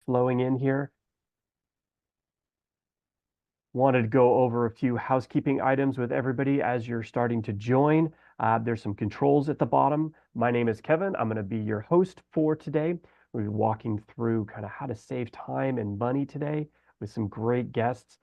flowing in here. Wanted to go over a few housekeeping items with everybody as you're starting to join. There's some controls at the bottom. My name is Kevin. I'm going to be your host for today. We'll be walking through kind of how to save time and money today with some great guests.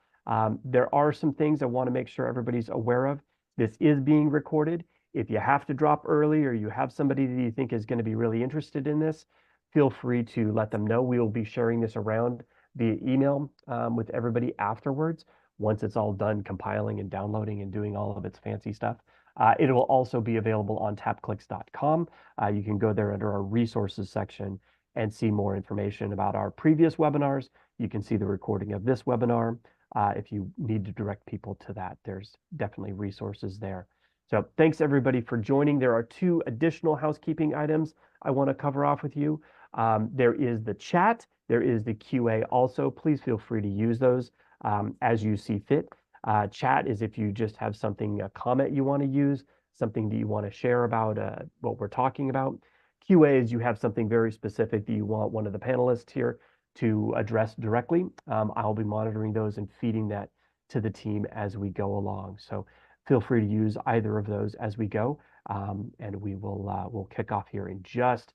There are some things I want to make sure everybody's aware of. This is being recorded. If you have to drop early or you have somebody that you think is going to be really interested in this, feel free to let them know. We will be sharing this around via email with everybody afterwards once it's all done compiling and downloading and doing all of its fancy stuff. It will also be available on tapclicks.com. You can go there under our resources section and see more information about our previous webinars. You can see the recording of this webinar. If you need to direct people to that, there's definitely resources there. So thanks everybody for joining. There are two additional housekeeping items I want to cover off with you. There is the chat, there is the QA also. Please feel free to use those as you see fit. Chat is if you just have something, a comment you want to use, something that you want to share about what we're talking about. QA is you have something very specific that you want one of the panelists here to address directly. I'll be monitoring those and feeding that to the team as we go along. So feel free to use either of those as we go. And we will we'll kick off here in just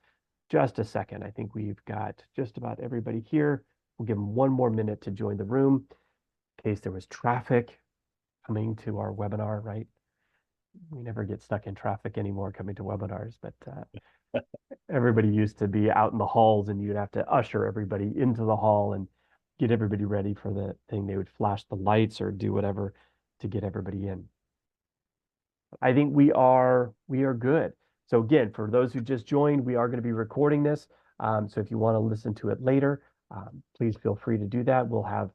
a second. I think we've got just about everybody here. We'll give them one more minute to join the room in case there was traffic coming to our webinar, right? We never get stuck in traffic anymore coming to webinars, but everybody used to be out in the halls and you'd have to usher everybody into the hall and get everybody ready for the thing. They would flash the lights or do whatever to get everybody in. I think we are good. So again, for those who just joined, we are going to be recording this. So if you want to listen to it later, please feel free to do that. We'll have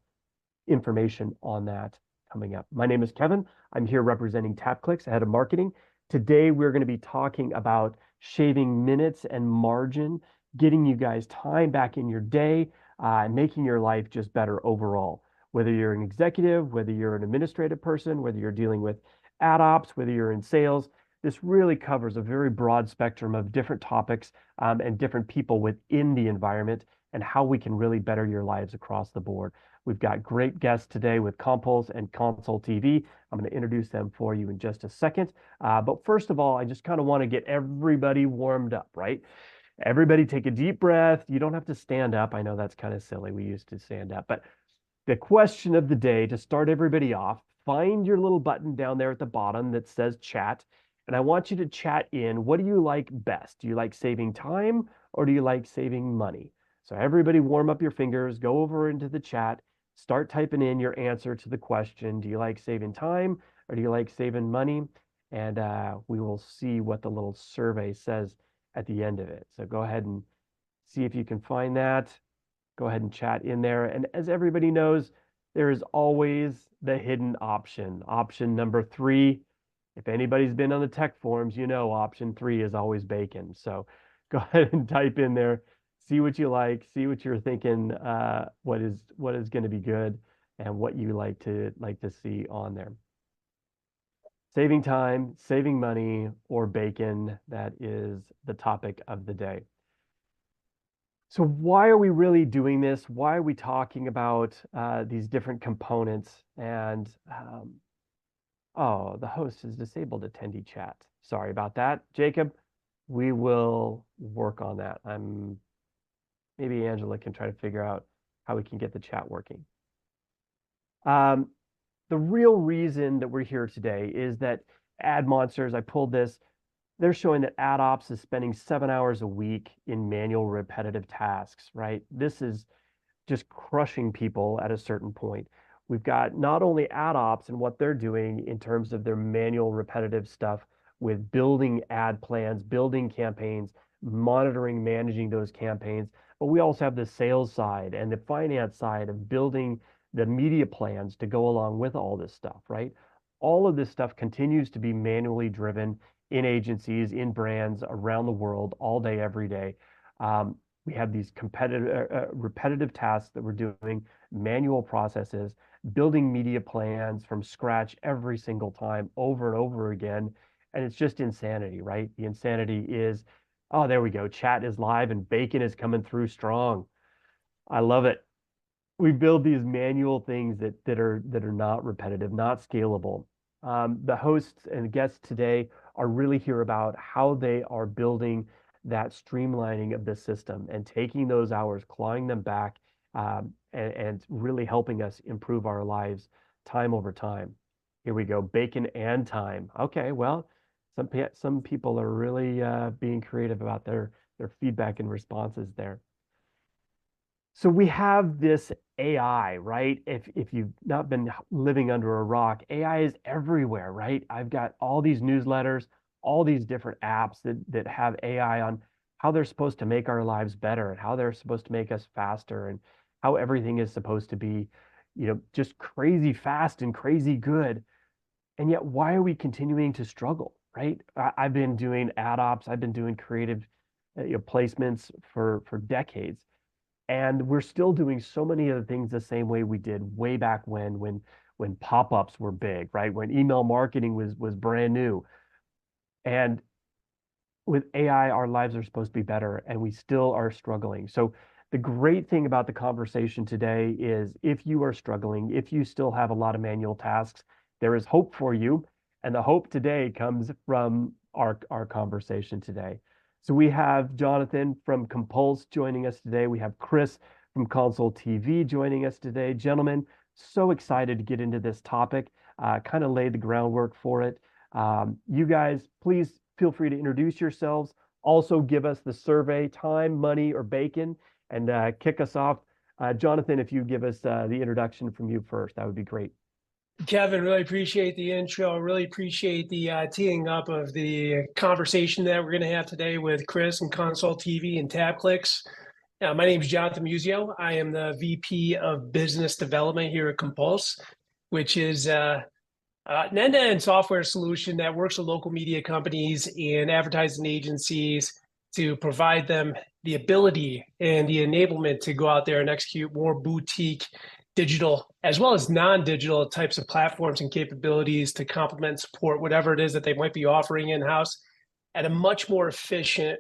information on that coming up. My name is Kevin. I'm here representing TapClicks, head of marketing. Today, we're going to be talking about shaving minutes and margin, getting you guys time back in your day, and making your life just better overall. Whether you're an executive, whether you're an administrative person, whether you're dealing with ad ops, whether you're in sales, this really covers a very broad spectrum of different topics and different people within the environment and how we can really better your lives across the board. We've got great guests today with Compulse and ConsulTV. I'm going to introduce them for you in just a second. But first of all, I just kind of want to get everybody warmed up, right? Everybody take a deep breath. You don't have to stand up. I know that's kind of silly. We used to stand up. But the question of the day to start everybody off, find your little button down there at the bottom that says chat. And I want you to chat in. What do you like best? Do you like saving time or do you like saving money? So everybody warm up your fingers, go over into the chat, start typing in your answer to the question. Do you like saving time or do you like saving money? And we will see what the little survey says at the end of it. So go ahead and see if you can find that. Go ahead and chat in there. And as everybody knows, there is always the hidden option. Option number 3. If anybody's been on the tech forums, you know option 3 is always bacon. So go ahead and type in there, see what you like, see what you're thinking, what is going to be good, and what you like to see on there. Saving time, saving money, or bacon, that is the topic of the day. So why are we really doing this? Why are we talking about these different components? And oh, the host has disabled attendee chat. Sorry about that, Jacob. We will work on that. Maybe Angela can try to figure out how we can get the chat working. The real reason that we're here today is that Ad Monsters, I pulled this, they're showing that ad ops is spending 7 hours a week in manual repetitive tasks, right? This is just crushing people at a certain point. We've got not only ad ops and what they're doing in terms of their manual repetitive stuff with building ad plans, building campaigns, monitoring, managing those campaigns, but we also have the sales side and the finance side of building the media plans to go along with all this stuff, right? All of this stuff continues to be manually driven in agencies, in brands around the world, all day, every day. We have these repetitive tasks that we're doing, manual processes, building media plans from scratch every single time, over and over again. And it's just insanity, right? The insanity is, oh, there we go. Chat is live and bacon is coming through strong. I love it. We build these manual things that are not repetitive, not scalable. The hosts and guests today are really here about how they are building that streamlining of the system and taking those hours, clawing them back, and really helping us improve our lives time over time. Here we go, bacon and time. Okay, well, some people are really being creative about their feedback and responses there. So we have this AI, right? If you've not been living under a rock, AI is everywhere, right? I've got all these newsletters, all these different apps that have AI on how they're supposed to make our lives better and how they're supposed to make us faster and how everything is supposed to be, just crazy fast and crazy good. And yet, why are we continuing to struggle, right? I've been doing ad ops, I've been doing creative, placements for decades, and we're still doing so many of the things the same way we did way back when pop-ups were big, right? When email marketing was brand new. And with AI, our lives are supposed to be better, and we still are struggling. So the great thing about the conversation today is if you are struggling, if you still have a lot of manual tasks, there is hope for you. And the hope today comes from our conversation today. So we have Jonathan from Compulse joining us today. We have Chris from ConsulTV joining us today. Gentlemen, so excited to get into this topic, kind of lay the groundwork for it. You guys, please feel free to introduce yourselves. Also, give us the survey time, money, or bacon, and kick us off. Jonathan, if you give us the introduction from you first, that would be great. Kevin, really appreciate the intro. Really appreciate the teeing up of the conversation that we're going to have today with Chris and ConsulTV and TapClicks. My name is Jonathan Musio. I am the VP of Business Development here at Compulse, which is an end-to-end software solution that works with local media companies and advertising agencies to provide them the ability and the enablement to go out there and execute more boutique digital as well as non-digital types of platforms and capabilities to complement and support whatever it is that they might be offering in-house at a much more efficient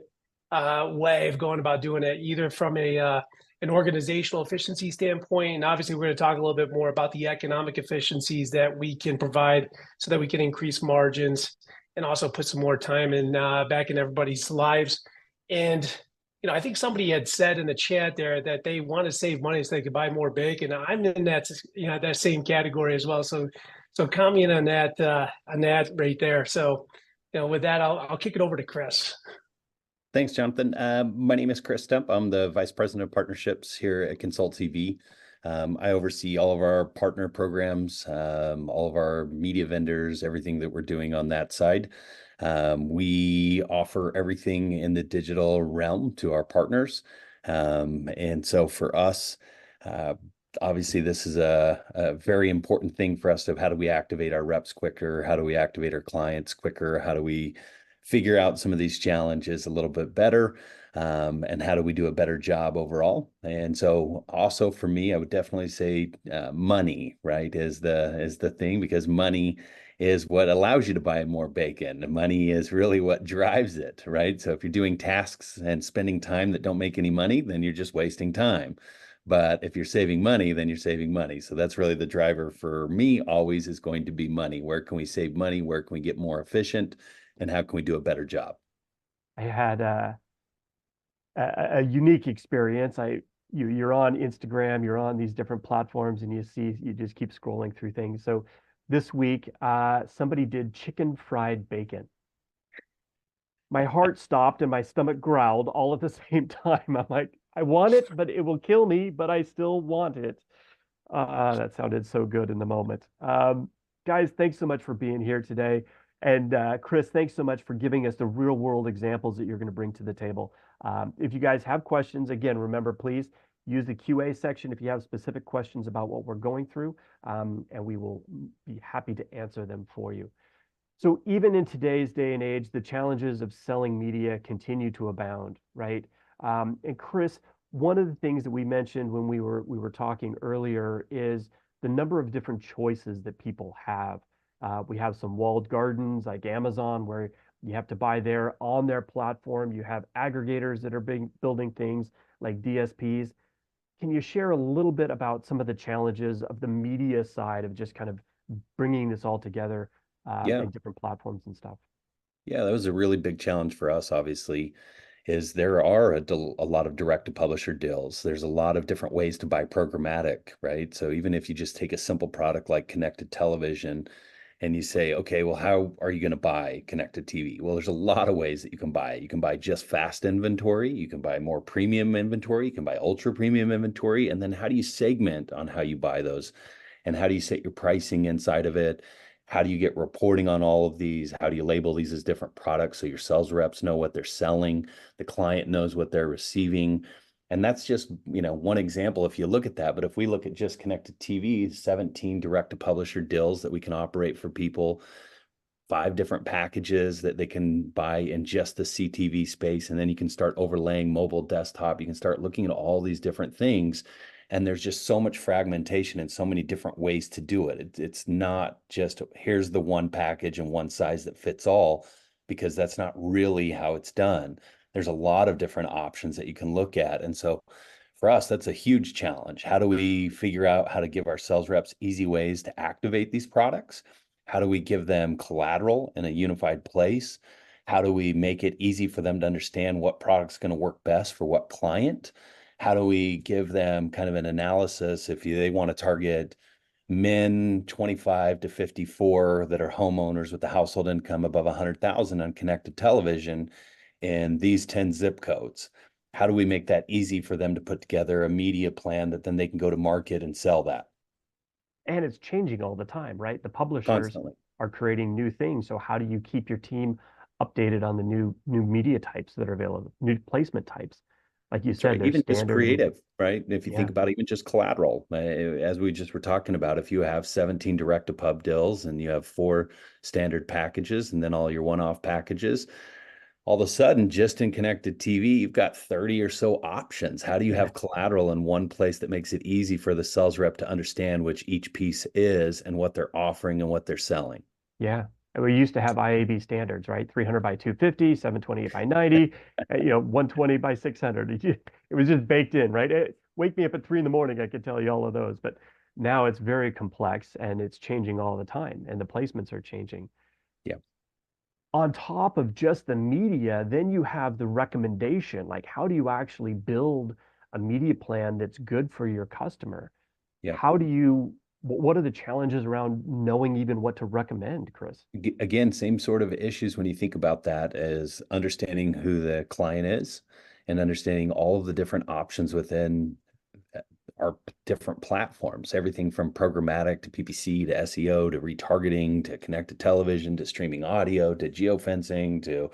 way of going about doing it, either from an organizational efficiency standpoint. And obviously, we're going to talk a little bit more about the economic efficiencies that we can provide so that we can increase margins and also put some more time in back in everybody's lives. And I think somebody had said in the chat there that they want to save money so they could buy more bacon. I'm in that same category as well. So comment on that right there. So with that, I'll kick it over to Chris. Thanks, Jonathan. My name is Chris Stemp. I'm the Vice President of Partnerships here at ConsulTV. I oversee all of our partner programs, all of our media vendors, everything that we're doing on that side. We offer everything in the digital realm to our partners. And so for us, obviously, this is a very important thing for us of how do we activate our reps quicker? How do we activate our clients quicker? How do we figure out some of these challenges a little bit better? And how do we do a better job overall? And so also for me, I would definitely say money, right, is the thing, because money is what allows you to buy more bacon. Money is really what drives it, right? So if you're doing tasks and spending time that don't make any money, then you're just wasting time. But if you're saving money, then you're saving money. So that's really the driver for me always is going to be money. Where can we save money? Where can we get more efficient? And how can we do a better job? I had a unique experience. You're on Instagram, you're on these different platforms, and you just keep scrolling through things. So this week, somebody did chicken fried bacon. My heart stopped and my stomach growled all at the same time. I'm like, I want it, but it will kill me, but I still want it. That sounded so good in the moment. Guys, thanks so much for being here today. And Chris, thanks so much for giving us the real world examples that you're going to bring to the table. If you guys have questions, again, remember, please use the QA section if you have specific questions about what we're going through, and we will be happy to answer them for you. So even in today's day and age, the challenges of selling media continue to abound, right? And Chris, one of the things that we mentioned when we were talking earlier is the number of different choices that people have. We have some walled gardens like Amazon, where you have to buy there on their platform. You have aggregators that are building things like DSPs. can you share a little bit about some of the challenges of the media side of just kind of bringing this all together Yeah. in different platforms and stuff? Yeah, that was a really big challenge for us, obviously, is there are a lot of direct to publisher deals. There's a lot of different ways to buy programmatic, right? So even if you just take a simple product like connected television and you say, okay, well, how are you going to buy connected TV? Well, there's a lot of ways that you can buy it. You can buy just fast inventory, you can buy more premium inventory, you can buy ultra premium inventory. And then how do you segment on how you buy those? And how do you set your pricing inside of it? How do you get reporting on all of these? How do you label these as different products so your sales reps know what they're selling, the client knows what they're receiving? And that's just, one example if you look at that. But if we look at just connected TV, 17 direct to publisher deals that we can operate for people, 5 different packages that they can buy in just the CTV space. And then you can start overlaying mobile, desktop. You can start looking at all these different things. And there's just so much fragmentation and so many different ways to do it. It's not just here's the one package and one size that fits all, because that's not really how it's done. There's a lot of different options that you can look at. And so for us, that's a huge challenge. How do we figure out how to give our sales reps easy ways to activate these products? How do we give them collateral in a unified place? How do we make it easy for them to understand what product's going to work best for what client? How do we give them kind of an analysis if they want to target men 25 to 54 that are homeowners with a household income above 100,000 on connected television in these 10 zip codes? How do we make that easy for them to put together a media plan that then they can go to market and sell that And it's changing all the time, right? The publishers constantly? are creating new things. So how do you keep your team updated on the new media types that are available, new placement types? Like you That's right. said, there's Even just standard and creative, right? If you yeah, think about even just collateral, as we just were talking about, if you have 17 direct to pub deals and you have 4 standard packages and then all your one-off packages, all of a sudden, just in connected TV, you've got 30 or so options. How do you yeah, have collateral in one place that makes it easy for the sales rep to understand which each piece is and what they're offering and what they're selling? yeah. And we used to have IAB standards, right? 300 by 250, 728 by 90, 120 by 600. It was just baked in, right? Wake me up at 3 in the morning, I could tell you all of those. But now it's very complex and it's changing all the time, and the placements are changing. Yeah. On top of just the media, then you have the recommendation. Like, how do you actually build a media plan that's good for your customer? Yeah. How do you, what are the challenges around knowing even what to recommend, Chris? Again, same sort of issues when you think about that as understanding who the client is and understanding all of the different options within uh, our different platforms, everything from programmatic to PPC to SEO to retargeting to connected television to streaming audio to geofencing to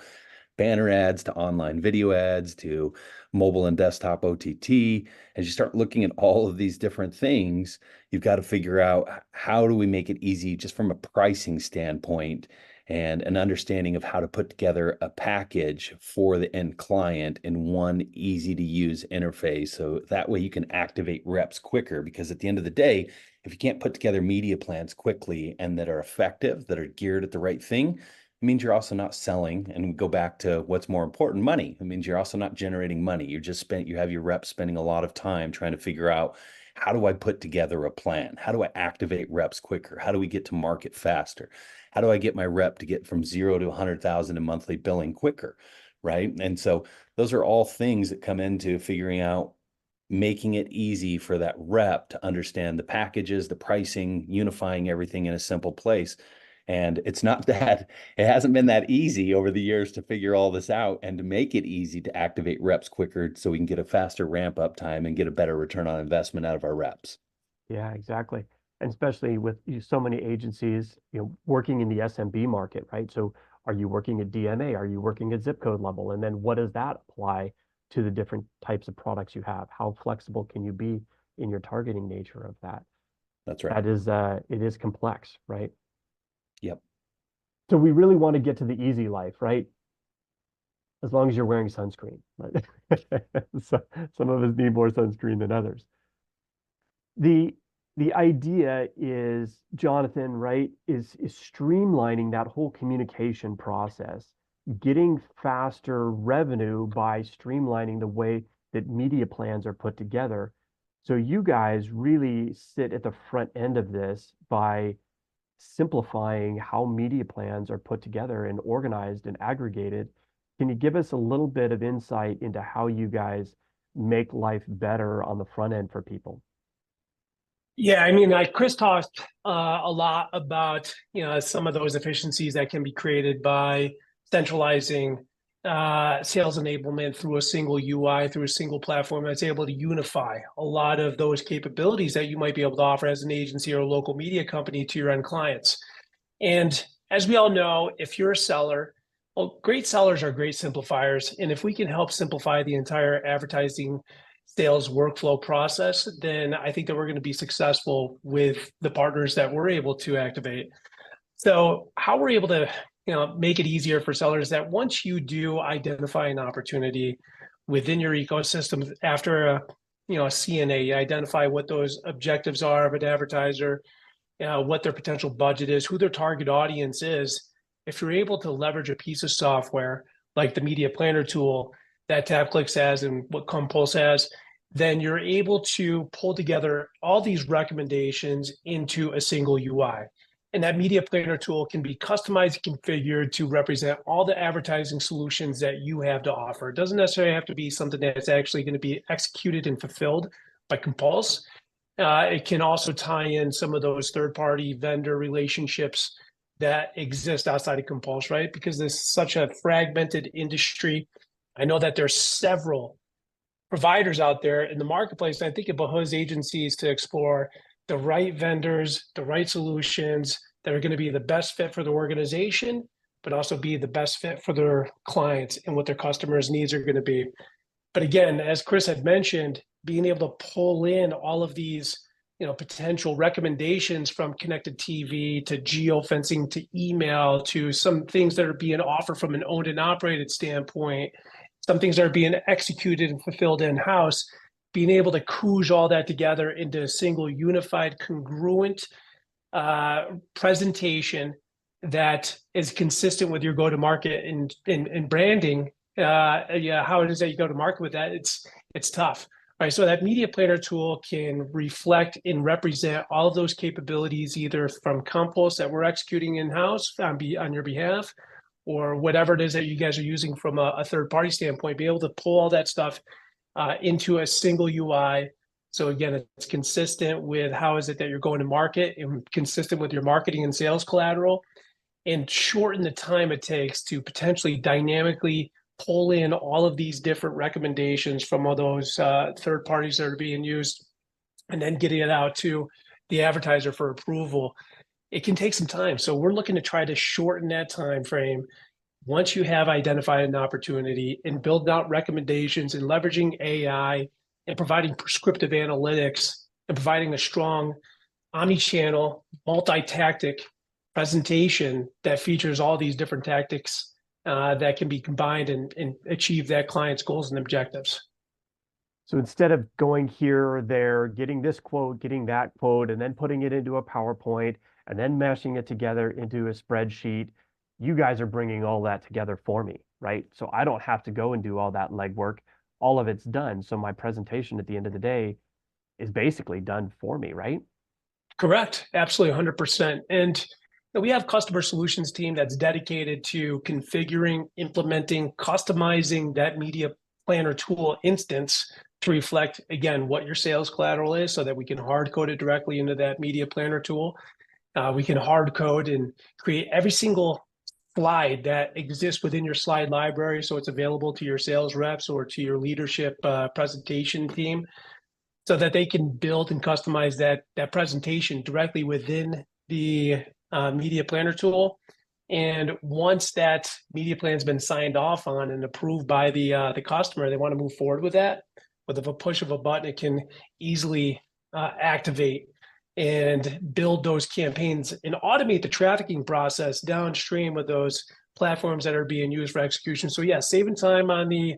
banner ads to online video ads to mobile and desktop OTT. As you start looking at all of these different things, you've got to figure out how do we make it easy just from a pricing standpoint and an understanding of how to put together a package for the end client in one easy to use interface. So that way you can activate reps quicker, because at the end of the day, if you can't put together media plans quickly and that are effective, that are geared at the right thing, it means you're also not selling. And we go back to what's more important, money. It means you're also not generating money. You have your reps spending a lot of time trying to figure out, how do I put together a plan? How do I activate reps quicker? How do we get to market faster? How do I get my rep to get from 0 to 100,000 in monthly billing quicker? Right. And so those are all things that come into figuring out, making it easy for that rep to understand the packages, the pricing, unifying everything in a simple place. And it's not that it hasn't been that easy over the years to figure all this out and to make it easy to activate reps quicker so we can get a faster ramp up time and get a better return on investment out of our reps. Yeah, exactly. And especially with so many agencies, working in the SMB market, right? So are you working at DMA? Are you working at zip code level? And then what does that apply to the different types of products you have? How flexible can you be in your targeting nature of that? That's right. That is, it is complex, right? Yep. So we really want to get to the easy life, right? As long as you're wearing sunscreen. Right? So, some of us need more sunscreen than others. The the idea is, Jonathan, right, is streamlining that whole communication process, getting faster revenue by streamlining the way that media plans are put together. So you guys really sit at the front end of this by simplifying how media plans are put together and organized and aggregated. Can you give us a little bit of insight into how you guys make life better on the front end for people? Yeah, I mean, like Chris talked a lot about, some of those efficiencies that can be created by centralizing sales enablement through a single UI, through a single platform that's able to unify a lot of those capabilities that you might be able to offer as an agency or a local media company to your end clients. And as we all know, if you're a seller, well, great sellers are great simplifiers. And if we can help simplify the entire advertising sales workflow process, then I think that we're going to be successful with the partners that we're able to activate. So how we're able to, make it easier for sellers that once you do identify an opportunity within your ecosystem after a CNA, you identify what those objectives are of an advertiser, what their potential budget is, who their target audience is. If you're able to leverage a piece of software like the media planner tool that TapClicks has and what Compulse has, then you're able to pull together all these recommendations into a single UI. And that media planner tool can be customized and configured to represent all the advertising solutions that you have to offer. It doesn't necessarily have to be something that's actually going to be executed and fulfilled by Compulse. It can also tie in some of those third-party vendor relationships that exist outside of Compulse, right? Because there's such a fragmented industry. I know that there's several providers out there in the marketplace. I think it behooves agencies to explore the right vendors, the right solutions that are going to be the best fit for the organization, but also be the best fit for their clients and what their customers' needs are going to be. But again, as Chris had mentioned, being able to pull in all of these, potential recommendations from connected TV to geofencing to email to some things that are being offered from an owned and operated standpoint, some things that are being executed and fulfilled in-house, being able to koosh all that together into a single unified, congruent presentation that is consistent with your go-to-market and branding. How it is that you go to market with that, it's tough. Right, so that media planner tool can reflect and represent all of those capabilities, either from Compulse that we're executing in-house on your behalf, or whatever it is that you guys are using from a third-party standpoint, be able to pull all that stuff into a single UI. So again, it's consistent with how is it that you're going to market and consistent with your marketing and sales collateral, and shorten the time it takes to potentially dynamically pull in all of these different recommendations from all those third parties that are being used, and then getting it out to the advertiser for approval. It can take some time. So we're looking to try to shorten that time frame once you have identified an opportunity and build out recommendations and leveraging AI and providing prescriptive analytics and providing a strong omni-channel, multi-tactic presentation that features all these different tactics that can be combined and achieve that client's goals and objectives. So instead of going here or there, getting this quote, getting that quote, and then putting it into a PowerPoint and then mashing it together into a spreadsheet, you guys are bringing all that together for me, right? So I don't have to go and do all that legwork. All of it's done. So my presentation at the end of the day is basically done for me, right? Correct. Absolutely 100%. And we have customer solutions team that's dedicated to configuring, implementing, customizing that media planner tool instance to reflect, again, what your sales collateral is, so that we can hard code it directly into that media planner tool. We can hard code and create every single slide that exists within your slide library, so it's available to your sales reps or to your leadership presentation team, so that they can build and customize that presentation directly within the media planner tool. And once that media plan has been signed off on and approved by the customer, they want to move forward with that. With a push of a button, it can easily activate and build those campaigns and automate the trafficking process downstream of those platforms that are being used for execution. So yeah, saving time on the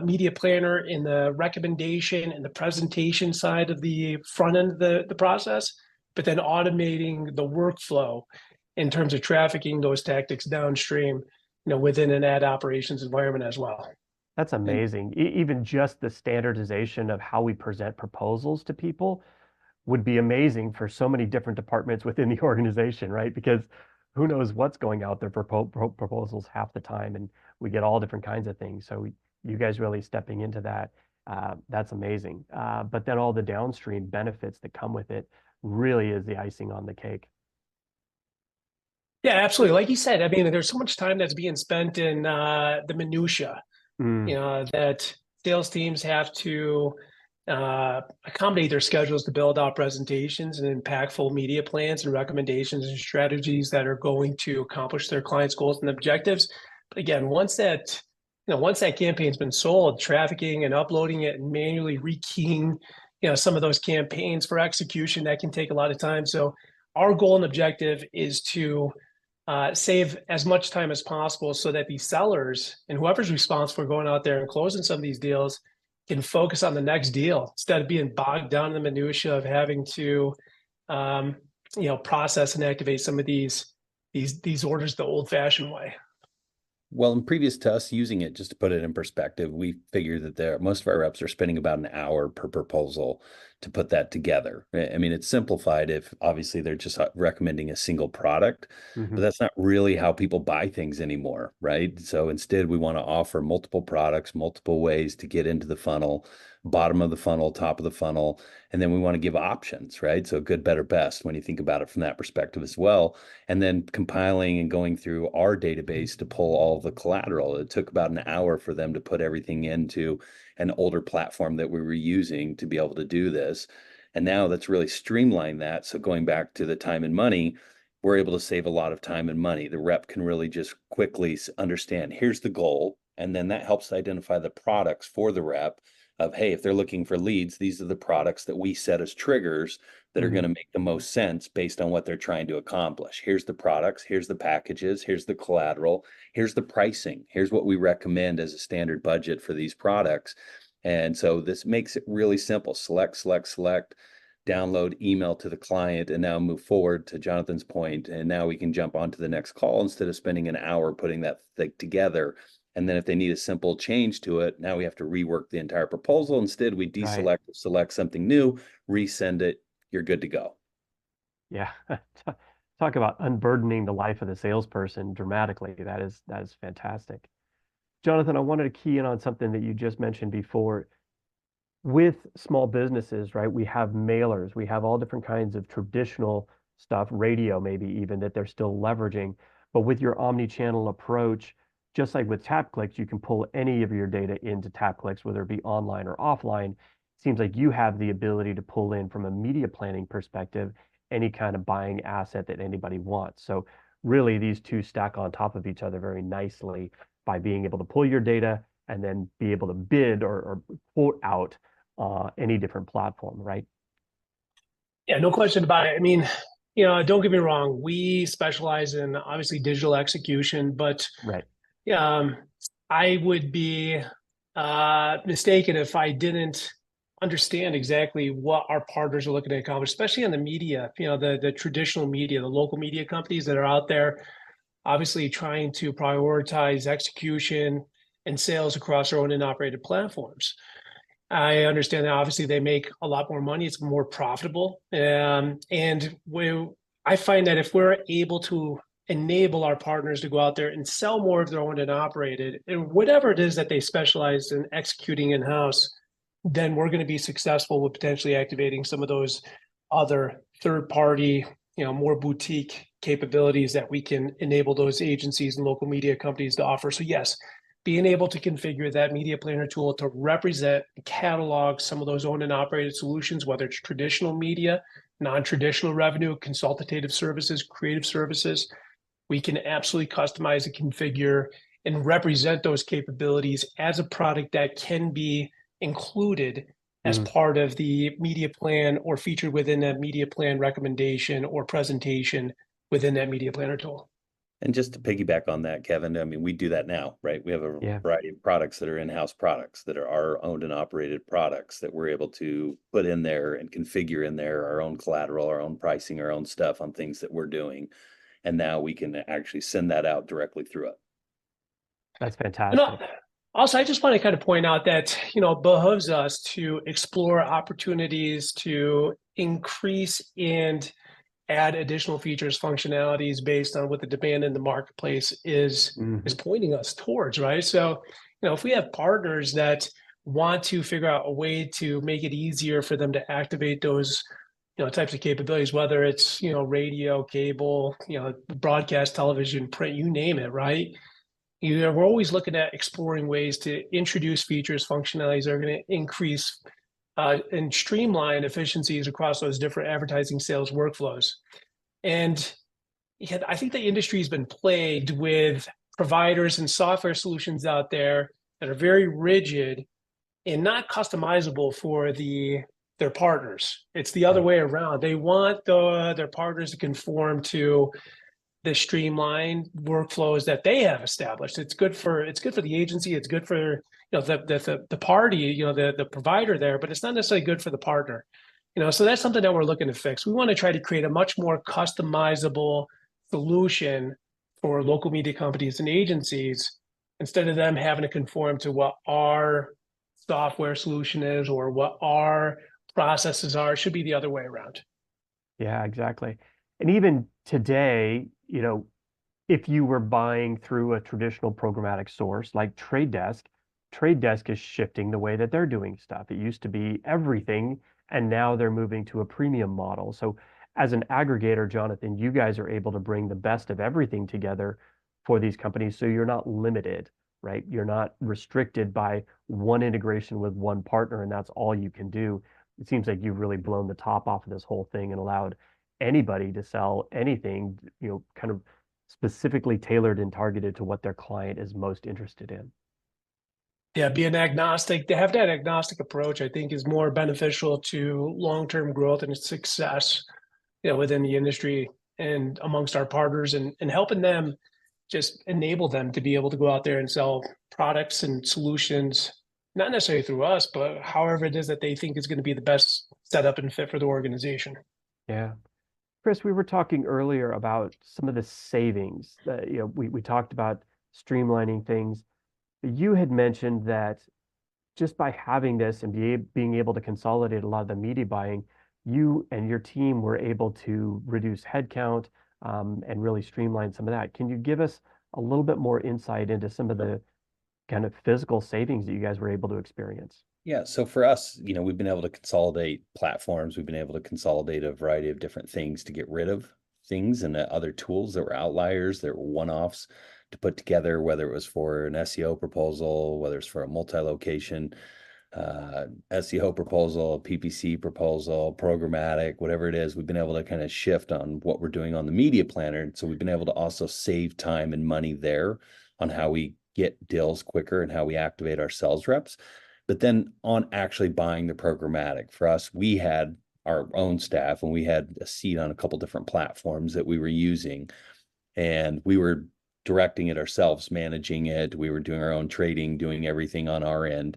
media planner in the recommendation and the presentation side of the front end of the process, but then automating the workflow in terms of trafficking those tactics downstream, within an ad operations environment as well. That's And amazing. Even just the standardization of how we present proposals to people would be amazing for so many different departments within the organization, right? Because who knows what's going out there for proposals half the time, and we get all different kinds of things. So you guys really stepping into that, that's amazing. But then all the downstream benefits that come with it really is the icing on the cake. Yeah, absolutely. Like you said, I mean, there's so much time that's being spent in the minutia, Mm, that sales teams have to accommodate their schedules to build out presentations and impactful media plans and recommendations and strategies that are going to accomplish their clients' goals and objectives. But again, once that campaign's been sold, trafficking and uploading it and manually rekeying, some of those campaigns for execution, that can take a lot of time. So our goal and objective is to save as much time as possible so that these sellers and whoever's responsible for going out there and closing some of these deals can focus on the next deal instead of being bogged down in the minutia of having to, process and activate some of these orders the old-fashioned way. well, and previous to us using it, just to put it in perspective, we figure that most of our reps are spending about an hour per proposal to put that together. I mean, it's simplified if obviously they're just recommending a single product, hmm but that's not really how people buy things anymore, right? So instead, we want to offer multiple products, multiple ways to get into the funnel, bottom of the funnel, top of the funnel, and then we want to give options, right? So good, better, best when you think about it from that perspective as well, and then compiling and going through our database to pull all the collateral. It took about an hour for them to put everything into an older platform that we were using to be able to do this. And now that's really streamlined that. So going back to the time and money, we're able to save a lot of time and money. The rep can really just quickly understand, here's the goal. And then that helps identify the products for the rep of, hey, if they're looking for leads, these are the products that we set as triggers that are hmm going to make the most sense based on what they're trying to accomplish. Here's the products, here's the packages, here's the collateral, here's the pricing, here's what we recommend as a standard budget for these products. And so this makes it really simple. Select, select, select, download, email to the client, and now move forward to Jonathan's point. And now we can jump on to the next call instead of spending an hour putting that thing together. And then if they need a simple change to it, now we have to rework the entire proposal. Instead, we Right. deselect, select something new, resend it, you're good to go. Yeah. Talk about unburdening the life of the salesperson dramatically. That is fantastic. Jonathan, I wanted to key in on something that you just mentioned before. With small businesses, right, we have mailers, we have all different kinds of traditional stuff, radio maybe even that they're still leveraging. But with your omni-channel approach, just like with TapClicks, you can pull any of your data into TapClicks, whether it be online or offline. Seems like you have the ability to pull in from a media planning perspective any kind of buying asset that anybody wants. So really, these two stack on top of each other very nicely by being able to pull your data and then be able to bid or quote out any different platform, right? Yeah, no question about it. I mean, don't get me wrong. We specialize in obviously digital execution, but Right. um, I would be mistaken if I didn't understand exactly what our partners are looking to accomplish, especially on the media, the traditional media, the local media companies that are out there, obviously trying to prioritize execution and sales across their owned and operated platforms. I understand that obviously they make a lot more money. It's more profitable. I find that if we're able to enable our partners to go out there and sell more of their owned and operated, and whatever it is that they specialize in executing in-house, then we're going to be successful with potentially activating some of those other third-party, more boutique capabilities that we can enable those agencies and local media companies to offer. So yes, being able to configure that media planner tool to represent and catalog some of those owned and operated solutions, whether it's traditional media, non-traditional revenue, consultative services, creative services, we can absolutely customize and configure and represent those capabilities as a product that can be included as Mhm. part of the media plan or featured within that media plan recommendation or presentation within that media planner tool. And just to piggyback on that, Kevin, I mean, we do that now, right? We have a Yeah. variety of products that are in-house products that are our owned and operated products that we're able to put in there and configure in there our own collateral, our own pricing, our own stuff on things that we're doing. And now we can actually send that out directly through it. That's And fantastic. Also, I just want to kind of point out that, it behooves us to explore opportunities to increase and add additional features, functionalities based on what the demand in the marketplace is Mhm. pointing us towards, right? So, if we have partners that want to figure out a way to make it easier for them to activate those, types of capabilities, whether it's, radio, cable, broadcast, television, print, you name it, right? We're always looking at exploring ways to introduce features, functionalities that are going to increase and streamline efficiencies across those different advertising sales workflows. And yeah, I think the industry has been plagued with providers and software solutions out there that are very rigid and not customizable for their partners. It's the other Right. way around. They want their partners to conform to the streamlined workflows that they have established. It's good for the agency. It's good for the party, the provider there, but it's not necessarily good for the partner. So that's something that we're looking to fix. We want to try to create a much more customizable solution for local media companies and agencies instead of them having to conform to what our software solution is or what our processes are. It should be the other way around. Yeah, exactly. And even today, if you were buying through a traditional programmatic source like Trade Desk is shifting the way that they're doing stuff. It used to be everything, and now they're moving to a premium model. So, as an aggregator, Jonathan, you guys are able to bring the best of everything together for these companies. So you're not limited, right? You're not restricted by one integration with one partner, and that's all you can do. It seems like you've really blown the top off of this whole thing and allowed anybody to sell anything, kind of specifically tailored and targeted to what their client is most interested in. Yeah, being agnostic, to have that agnostic approach, I think is more beneficial to long-term growth and success, within the industry and amongst our partners and helping them just enable them to be able to go out there and sell products and solutions, not necessarily through us, but however it is that they think is going to be the best setup and fit for the organization. Yeah. Chris, we were talking earlier about some of the savings that, we talked about streamlining things. You had mentioned that just by having this and being able to consolidate a lot of the media buying, you and your team were able to reduce headcount, and really streamline some of that. Can you give us a little bit more insight into some of the kind of physical savings that you guys were able to experience? Yeah, so for us, we've been able to consolidate platforms. We've been able to consolidate a variety of different things to get rid of things and other tools that were outliers, that were one-offs to put together, whether it was for an SEO proposal, whether it's for a multi-location SEO proposal, PPC proposal, programmatic, whatever it is. We've been able to kind of shift on what we're doing on the media planner. So we've been able to also save time and money there on how we get deals quicker and how we activate our sales reps. But then on actually buying the programmatic, for us, we had our own staff and we had a seat on a couple different platforms that we were using, and we were directing it ourselves, managing it. We were doing our own trading, doing everything on our end.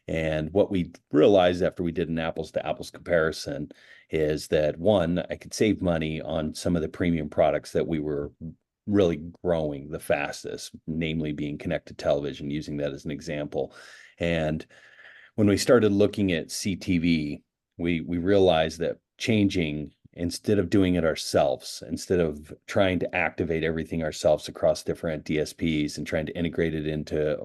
And what we realized after we did an apples to apples comparison is that, one, I could save money on some of the premium products that we were really growing the fastest, namely being connected television, using that as an example. And when we started looking at CTV, we realized that changing, instead of doing it ourselves, instead of trying to activate everything ourselves across different DSPs and trying to integrate it into,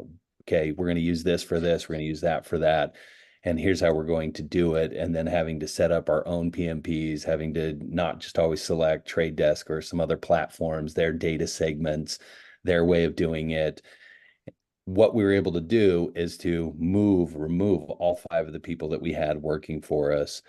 okay, we're going to use this for this, we're going to use that for that, and here's how we're going to do it, and then having to set up our own PMPs, having to not just always select Trade Desk or some other platforms, their data segments, their way of doing it. What we were able to do is to remove all 5 of the people that we had working for us,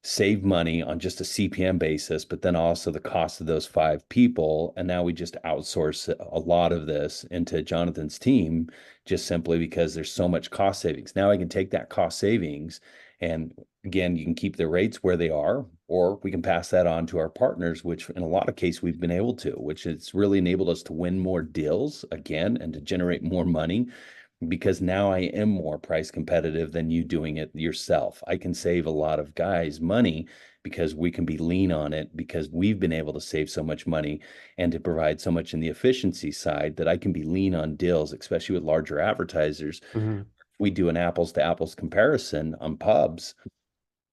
save money on just a CPM basis, but then also the cost of those 5 people. And now we just outsource a lot of this into Jonathan's team, just simply because there's so much cost savings. Now I can take that cost savings, and again, you can keep the rates where they are, or we can pass that on to our partners, which in a lot of cases we've been able to, which has really enabled us to win more deals again and to generate more money because now I am more price competitive than you doing it yourself. I can save a lot of guys money because we can be lean on it, because we've been able to save so much money and to provide so much in the efficiency side that I can be lean on deals, especially with larger advertisers. Hmm. We do an apples to apples comparison on pubs.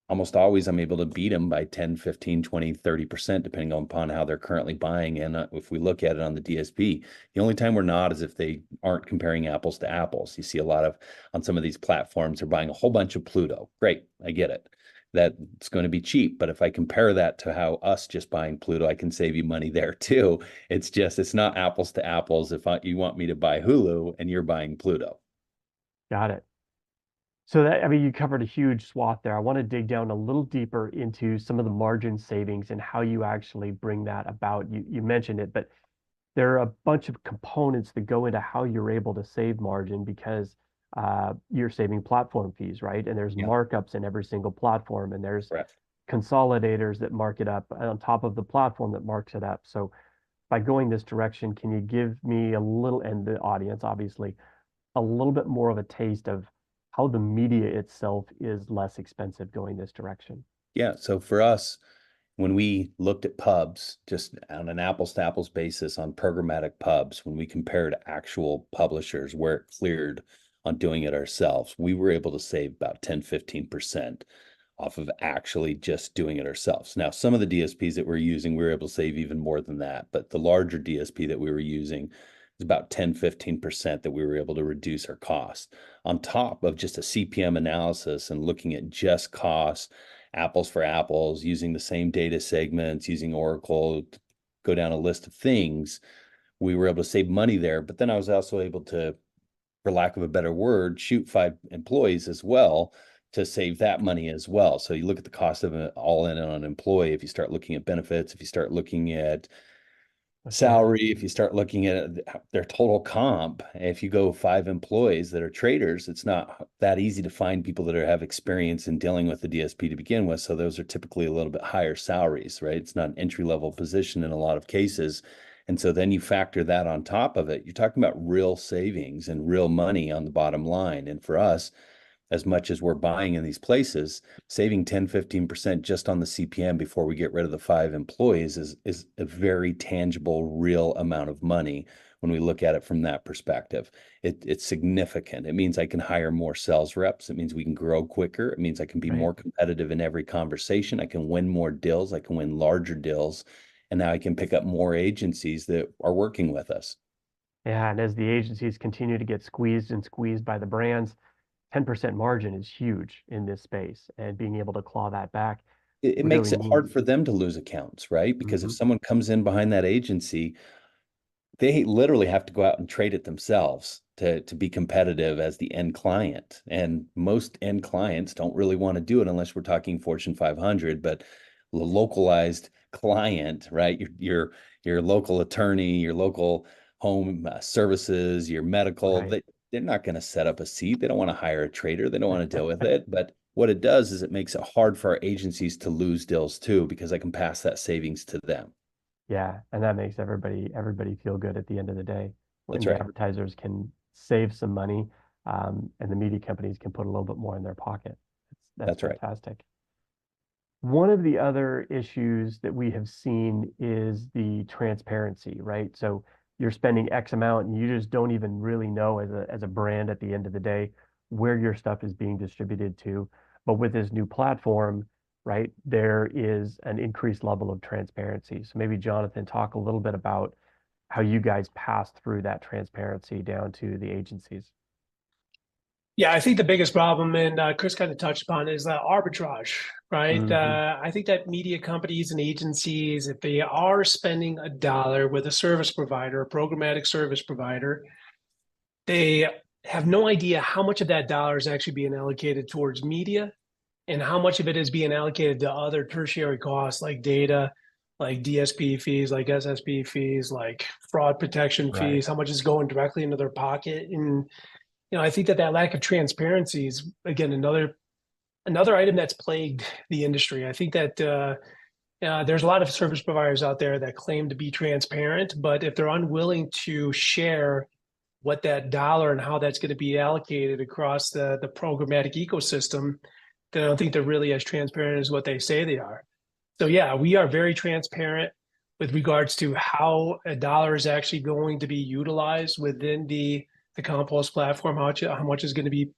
Almost always I'm able to beat them by 10, 15, 20, 30%, depending upon how they're currently buying. And if we look at it on the DSP, the only time we're not is if they aren't comparing apples to apples. You see a lot of, on some of these platforms, they're buying a whole bunch of Pluto. Great, I get it. That's going to be cheap. But if I compare that to how us just buying Pluto, I can save you money there too. It's not apples to apples if you want me to buy Hulu and you're buying Pluto. Got it. So that, I mean, you covered a huge swath there. I want to dig down a little deeper into some of the margin savings and how you actually bring that about. You mentioned it, but there are a bunch of components that go into how you're able to save margin because you're saving platform fees, right? And there's Yeah, markups in every single platform, and there's correct. consolidators that mark it up on top of the platform that marks it up. So by going this direction, can you give me a little, and the audience obviously, a little bit more of a taste of how the media itself is less expensive going this direction? Yeah. So for us, when we looked at pubs, just on an apples to apples basis on programmatic pubs, when we compared actual publishers where it cleared on doing it ourselves, we were able to save about 10, 15% off of actually just doing it ourselves. Now, some of the DSPs that we're using, we were able to save even more than that. But the larger DSP that we were using is about 10, 15% that we were able to reduce our cost on top of just a CPM analysis and looking at just costs, apples for apples, using the same data segments, using Oracle, to go down a list of things. We were able to save money there. But then I was also able to, for lack of a better word, shoot 5 employees as well to save that money as well. So you look at the cost of it all in on an employee. If you start looking at benefits, if you start looking at salary, if you start looking at their total comp, if you go 5 employees that are traders, it's not that easy to find people that have experience in dealing with the DSP to begin with. So those are typically a little bit higher salaries, right? It's not an entry level position in a lot of cases. And so then you factor that on top of it, you're talking about real savings and real money on the bottom line. And for us, as much as we're buying in these places, saving 10, 15% just on the CPM before we get rid of the 5 employees is a very tangible, real amount of money when we look at it from that perspective. It's significant. It means I can hire more sales reps. It means we can grow quicker. It means I can be Right. more competitive in every conversation. I can win more deals. I can win larger deals. And now I can pick up more agencies that are working with us. Yeah, and as the agencies continue to get squeezed and squeezed by the brands, 10% margin is huge in this space, and being able to claw that back It really makes it hard means. for them to lose accounts, right? Because if Mhm. someone comes in behind that agency, they literally have to go out and trade it themselves to be competitive as the end client. And most end clients don't really want to do it unless we're talking Fortune 500, but the localized client, right? Your local attorney, your local home services, your medical, Right. they're not going to set up a seat. They don't want to hire a trader. They don't want to deal with it. But what it does is it makes it hard for our agencies to lose deals too, because I can pass that savings to them. Yeah, and that makes everybody feel good at the end of the day when That's the right. advertisers can save some money, and the media companies can put a little bit more in their pocket. That's That's right. fantastic. One of the other issues that we have seen is the transparency, right? So you're spending X amount and you just don't even really know as a brand at the end of the day where your stuff is being distributed to. But with this new platform, right, there is an increased level of transparency. So maybe Jonathan, talk a little bit about how you guys pass through that transparency down to the agencies. Yeah, I think the biggest problem, and Chris kind of touched upon, is arbitrage, right? Hmm. I think that media companies and agencies, if they are spending a dollar with a service provider, a programmatic service provider, they have no idea how much of that dollar is actually being allocated towards media and how much of it is being allocated to other tertiary costs like data, like DSP fees, like SSP fees, like fraud protection Right. fees, how much is going directly into their pocket. And I think that lack of transparency is again another item that's plagued the industry. I think that there's a lot of service providers out there that claim to be transparent, but if they're unwilling to share what that dollar and how that's going to be allocated across the programmatic ecosystem, then I don't think they're really as transparent as what they say they are. So yeah, we are very transparent with regards to how a dollar is actually going to be utilized within the Compulse platform, how much is going to be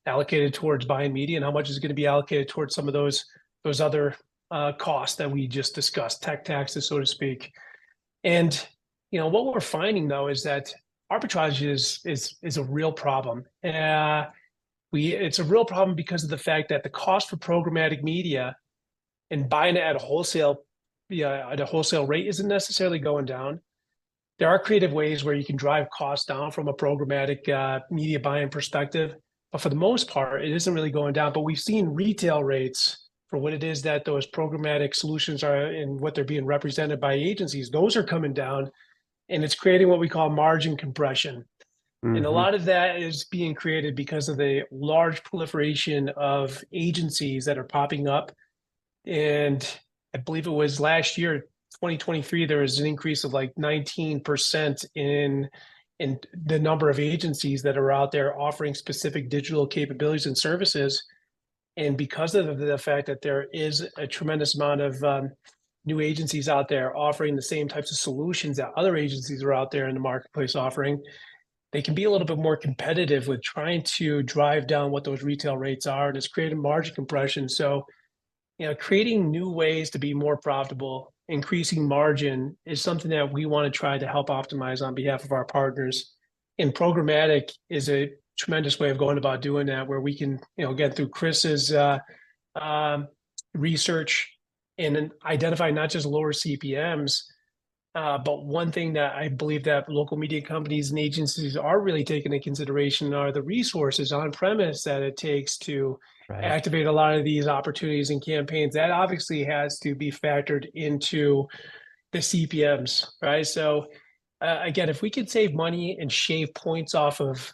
allocated towards buying media and how much is going to be allocated towards some of those other costs that we just discussed, tech taxes, so to speak. And what we're finding though is that arbitrage is a real problem. It's a real problem because of the fact that the cost for programmatic media and buying it at a wholesale rate isn't necessarily going down. There are creative ways where you can drive costs down from a programmatic media buying perspective, but for the most part, it isn't really going down. But we've seen retail rates for what it is that those programmatic solutions are and what they're being represented by agencies. Those are coming down, and it's creating what we call margin compression. And a lot of that is being created because of the large proliferation of agencies that are popping up. And I believe it was last year, 2023, there was an increase of like 19% in the number of agencies that are out there offering specific digital capabilities and services. And because of the fact that there is a tremendous amount of new agencies out there offering the same types of solutions that other agencies are out there in the marketplace offering, they can be a little bit more competitive with trying to drive down what those retail rates are, and it's creating margin compression. So creating new ways to be more profitable, increasing margin is something that we want to try to help optimize on behalf of our partners. And programmatic is a tremendous way of going about doing that, where we can, again, through Chris's research and identify not just lower CPMs, but one thing that I believe that local media companies and agencies are really taking into consideration are the resources on premise that it takes to activate a lot of these opportunities and campaigns. That obviously has to be factored into the CPMs, right? So again, if we could save money and shave points off of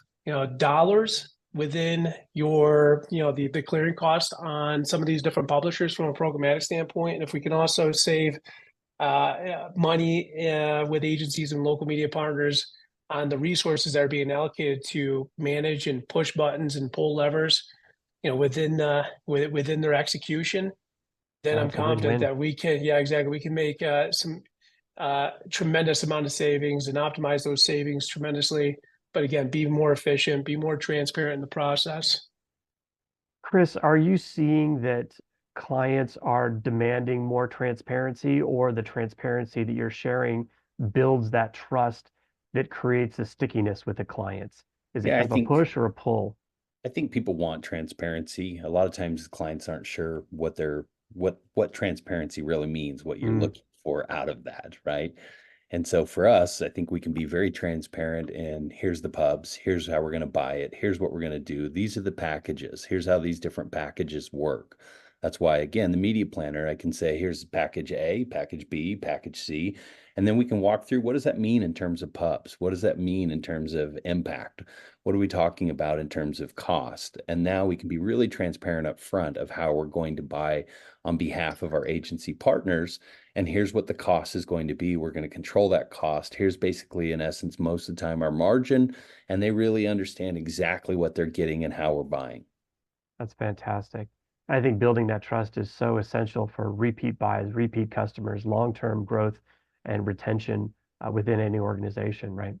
dollars within your the clearing cost on some of these different publishers from a programmatic standpoint, and if we can also save money with agencies and local media partners on the resources that are being allocated to manage and push buttons and pull levers, within their execution, then I'm confident that we can, we can make some tremendous amount of savings and optimize those savings tremendously. But again, be more efficient, be more transparent in the process. Chris, are you seeing that clients are demanding more transparency, or the transparency that you're sharing builds that trust that creates a stickiness with the clients? Is it kind of a push or a pull? I think people want transparency. A lot of times clients aren't sure what transparency really means, what you're looking for out of that, right? And so for us, I think we can be very transparent, and here's the pubs, here's how we're going to buy it, here's what we're going to do, these are the packages, here's how these different packages work. That's why, again, the media planner, I can say, here's package A, package B, package C, and then we can walk through, what does that mean in terms of pubs? What does that mean in terms of impact? What are we talking about in terms of cost? And now we can be really transparent up front of how we're going to buy on behalf of our agency partners. And here's what the cost is going to be. We're going to control that cost. Here's basically, in essence, most of the time, our margin, and they really understand exactly what they're getting and how we're buying. That's fantastic. I think building that trust is so essential for repeat buys, repeat customers, long-term growth and retention within any organization, right?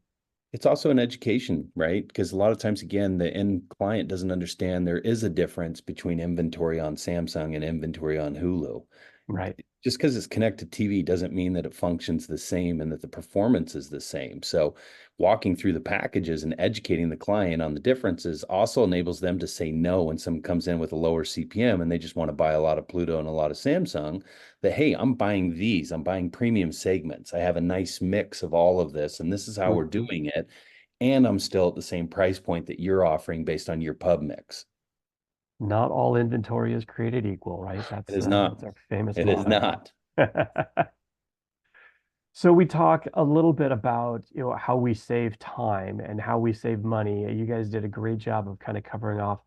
It's also an education, right? Because a lot of times, again, the end client doesn't understand there is a difference between inventory on Samsung and inventory on Hulu. Right. Just because it's connected TV doesn't mean that it functions the same and that the performance is the same. So walking through the packages and educating the client on the differences also enables them to say no when someone comes in with a lower CPM and they just want to buy a lot of Pluto and a lot of Samsung, that, hey, I'm buying these, I'm buying premium segments. I have a nice mix of all of this, and this is how we're doing it. And I'm still at the same price point that you're offering based on your pub mix. Not all inventory is created equal, right? It is not. That's our famous It is not. So we talk a little bit about, how we save time and how we save money. You guys did a great job of kind of covering off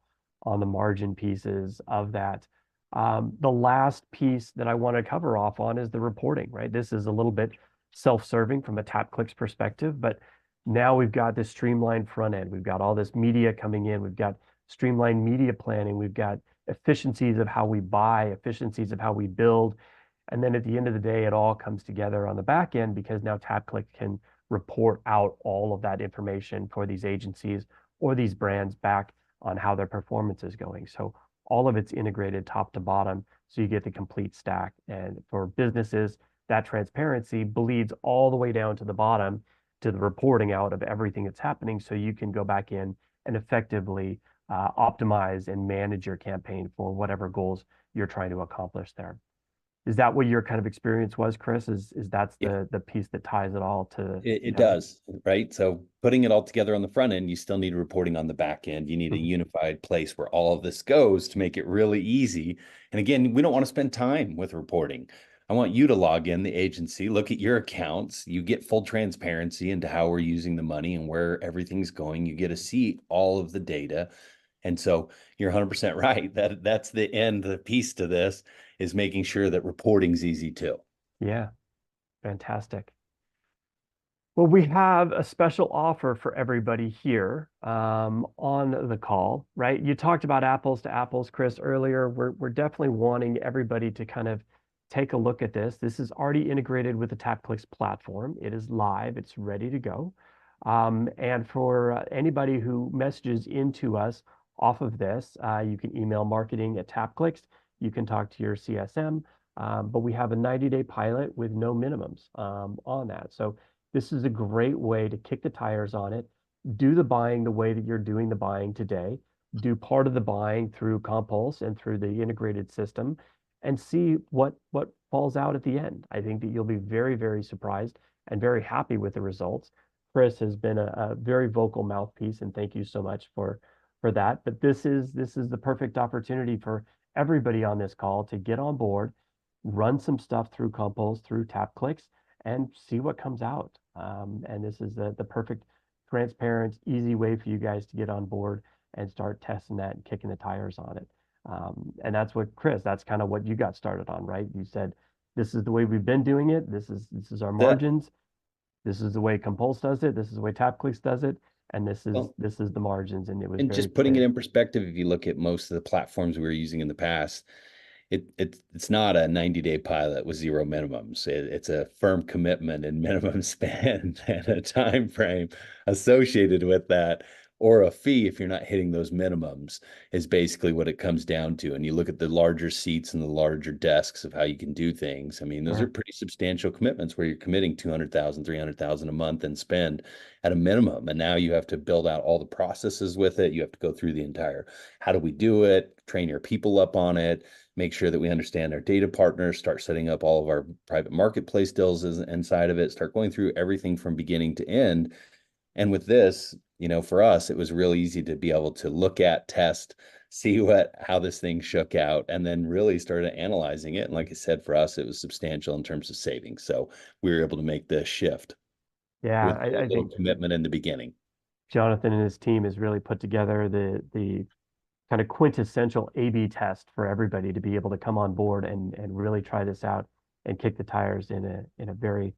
on the margin pieces of that. The last piece that I want to cover off on is the reporting, right? This is a little bit self-serving from a TapClicks perspective, but Now we've got this streamlined front end. We've got all this media coming in. We've got streamlined media planning. We've got efficiencies of how we buy, efficiencies of how we build. And then at the end of the day, it all comes together on the back end because now TapClick can report out all of that information for these agencies or these brands back on how their performance is going. So all of it's integrated top to bottom. So you get the complete stack. And for businesses, that transparency bleeds all the way down to the bottom to the reporting out of everything that's happening. So you can go back in and effectively optimize and manage your campaign for whatever goals you're trying to accomplish there. Is that what your kind of experience was, Chris? Is that's Yeah. the piece that ties it all to It does, right? So putting it all together on the front end, you still need reporting on the back end. You need a Mhm. unified place where all of this goes to make it really easy. And again, we don't want to spend time with reporting. I want you to log in the agency, look at your accounts. You get full transparency into how we're using the money and where everything's going. You get to see all of the data. And so you're 100% right. That's the end, the piece to this is making sure that reporting's easy too. Yeah, fantastic. Well, we have a special offer for everybody here on the call, right? You talked about apples to apples, Chris, earlier. We're definitely wanting everybody to kind of take a look at this. This is already integrated with the TapClicks platform. It is live. It's ready to go. And for anybody who messages into us off of this, you can email marketing@TapClicks. You can talk to your CSM, but we have a 90-day pilot with no minimums on that. So this is a great way to kick the tires on it, do the buying the way that you're doing the buying today, do part of the buying through Compulse and through the integrated system, and see what falls out at the end. I think that you'll be very, very surprised and very happy with the results. Chris has been a very vocal mouthpiece, and thank you so much for that. But this is the perfect opportunity for everybody on this call to get on board, run some stuff through Compulse, through TapClicks, and see what comes out. And this is the perfect, transparent, easy way for you guys to get on board and start testing that and kicking the tires on it. And that's what, Chris, that's kind of what you got started on, right? You said, this is the way we've been doing it. This is our That margins. This is the way Compulse does it. This is the way TapClicks does it. And well, this is the margins. And it was and very just putting it clear. in perspective, if you look at most of the platforms we were using in the past, it's not a 90-day pilot with zero minimums. It's a firm commitment and minimum spend and a time frame associated with that, or a fee if you're not hitting those minimums is basically what it comes down to. And you look at the larger seats and the larger desks of how you can do things. I mean, those are pretty substantial commitments where you're committing 200,000, 300,000 a month and spend at a minimum. And now you have to build out all the processes with it. You have to go through the entire, how do we do it? Train your people up on it, make sure that we understand our data partners, start setting up all of our private marketplace deals inside of it, start going through everything from beginning to end. And with this, for us, it was really easy to be able to look at, test, see how this thing shook out, and then really started analyzing it. And like I said, for us, it was substantial in terms of savings. So we were able to make the shift Yeah, with a I little think commitment in the beginning. Jonathan and his team has really put together the kind of quintessential A/B test for everybody to be able to come on board and really try this out and kick the tires in a very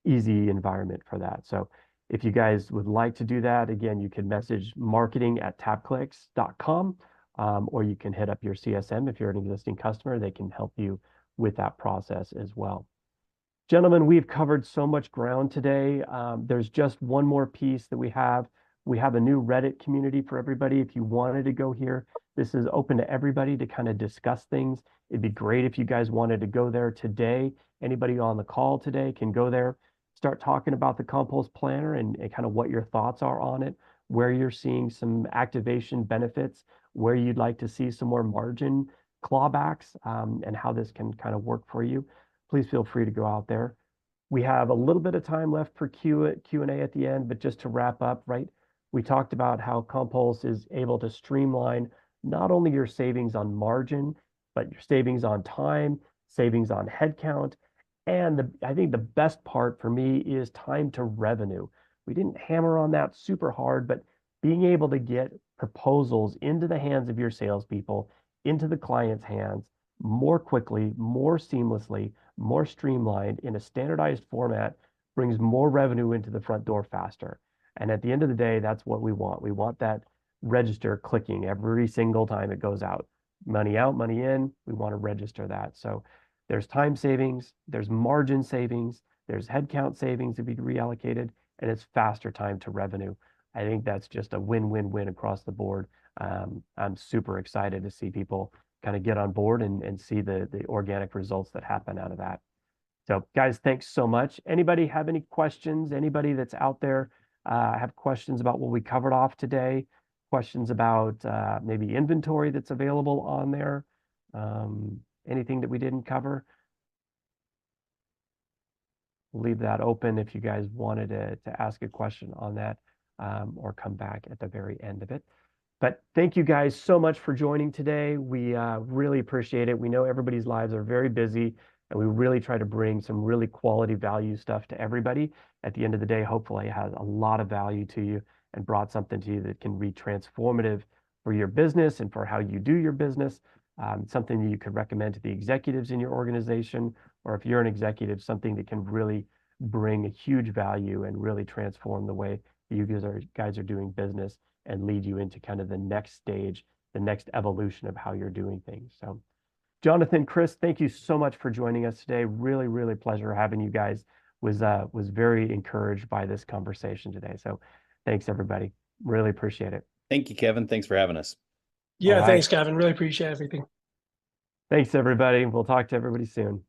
easy environment for that. So if you guys would like to do that, again, you can message marketing@tapclicks.com, or you can hit up your CSM if you're an existing customer. They can help you with that process as well. Gentlemen, we've covered so much ground today. There's just one more piece that we have. We have a new Reddit community for everybody. If you wanted to go here, this is open to everybody to kind of discuss things. It'd be great if you guys wanted to go there today. Anybody on the call today can go there, start talking about the Compulse Planner and kind of what your thoughts are on it, where you're seeing some activation benefits, where you'd like to see some more margin clawbacks, and how this can kind of work for you. Please feel free to go out there. We have a little bit of time left for Q&A at the end, but just to wrap up, right? We talked about how Compulse is able to streamline not only your savings on margin, but your savings on time, savings on headcount. And I think the best part for me is time to revenue. We didn't hammer on that super hard, but being able to get proposals into the hands of your salespeople, into the client's hands more quickly, more seamlessly, more streamlined in a standardized format brings more revenue into the front door faster. And at the end of the day, that's what we want. We want that register clicking every single time it goes out. Money out, money in. We want to register that. So there's time savings, there's margin savings, there's headcount savings to be reallocated, and it's faster time to revenue. I think that's just a win-win-win across the board. I'm super excited to see people kind of get on board and see the organic results that happen out of that. So guys, thanks so much. Anybody have any questions? Anybody that's out there have questions about what we covered off today? Questions about maybe inventory that's available on there? Anything that we didn't cover? We'll leave that open if you guys wanted to ask a question on that or come back at the very end of it. But thank you guys so much for joining today. We really appreciate it. We know everybody's lives are very busy, and we really try to bring some really quality value stuff to everybody. At the end of the day, hopefully it has a lot of value to you and brought something to you that can be transformative for your business and for how you do your business. Something that you could recommend to the executives in your organization, or if you're an executive, something that can really bring a huge value and really transform the way you guys are doing business and lead you into kind of the next stage, the next evolution of how you're doing things. So Jonathan, Chris, thank you so much for joining us today. Really, really pleasure having you guys. Was very encouraged by this conversation today. So thanks, everybody. Really appreciate it. Thank you, Kevin. Thanks for having us. Yeah, All right. thanks, Kevin. Really appreciate everything. Thanks, everybody. We'll talk to everybody soon.